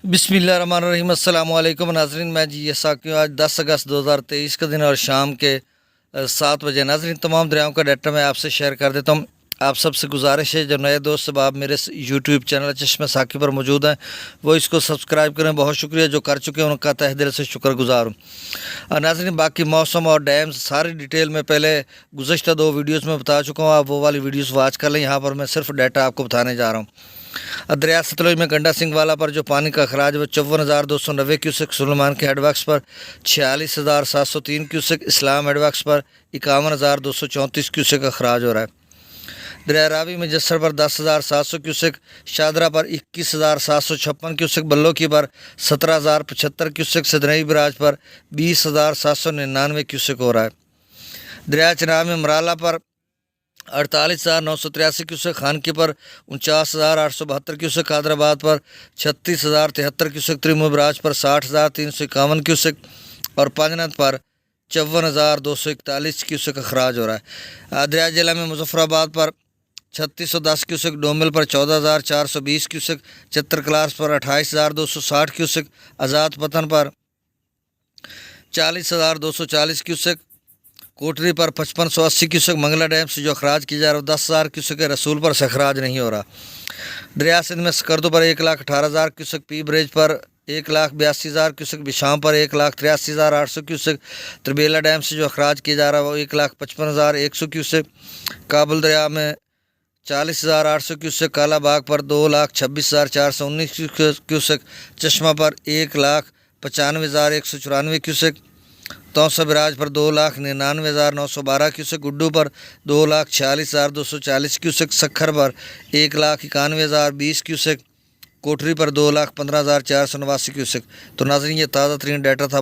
बिस्मिल्लाहिर्रहमानिर्रहीम। अस्सलाम वालेकुम नाज़रीन, मैं जी ये साकियो। आज 10 अगस्त 2023 का दिन और शाम के 7 बजे। नाज़रीन, तमाम दरियाओं का डाटा मैं आपसे शेयर कर देता हूँ। आप सबसे गुजारिश है, जो नए दोस्त अब आप मेरे यूट्यूब चैनल चश्मे साकी पर मौजूद हैं, वो इसको सब्सक्राइब करें। बहुत शुक्रिया, जो कर चुके हैं उनका तहे दिल से शुक्रगुजार हूँ। नाज़रीन, बाकी मौसम और डैम्स सारी डिटेल में पहले गुज़श्ता 2 वीडियोज़ में बता चुका हूँ। आप वो वाली वीडियोज़ वॉच कर लें। यहाँ पर मैं सिर्फ डाटा आपको बताने जा रहा हूँ। दरिया सतलुज में गंडा सिंह वाला पर जो पानी का अखराज है वो 54,290 क्यूसेक, सुलेमान के हेडवर्क्स पर 46,703 क्यूसेक, इस्लाम हेडवर्क्स पर 51,234 क्यूसेक अखराज हो रहा है। दरिया रावी में जस्सर पर 10,700 क्यूसेक, शादरा पर 21,756 क्यूसेक, बल्लो की पर 17,075 क्यूसेक, सदनई बराज पर 20,799 क्यूसेक हो रहा है। दरिया चनाब में मराला पर 48,983 क्यूसेक, खानकी पर 49,872 क्यूसेक, कादराबाद पर 36,073 क्यूसेक, त्रिमो बराज पर 60,351 क्यूसेक और पांजनत पर 54,241 क्यूसेक अखराज हो रहा है। दरिया जिला में मुजफ्फराबाद पर 3610 क्यूसेक, डोमिल पर 14,420 क्यूसेक, चतर क्लास पर 28,260 क्यूसेक, आज़ाद पतन पर 40,240 क्यूसेक, कोटरी पर 5580 क्यूसेक, मंगला डैम से जो अखराज किया जा रहा है 10,000 क्यूसेक है, रसूल पर से अखराज नहीं हो रहा। दरिया सिंध में सकरदो पर 1,18,000 क्यूसेक, पी ब्रिज पर 1,82,000 क्यूसेक, बिशाम पर 1,83,800 क्यूसेक, त्रिबेला डैम से जो अखराज किया जा रहा है वो 1,55,100 क्यूसेक, काबुल दरिया में 40,800 क्यूसेक, काला बाग पर 2,26,419 क्यूसेक, चश्मा पर 1,95,194 क्यूसेक, तौसा बराज पर 2,99,912 क्यूसेक, गुड्डू पर 2,46,240 क्यूसेक, सखर पर 1,91,020 क्यूसेक, कोठरी पर 2,15,489 क्यूसेक। तो नाज़रीन, ये ताज़ा तरीन डाटा था।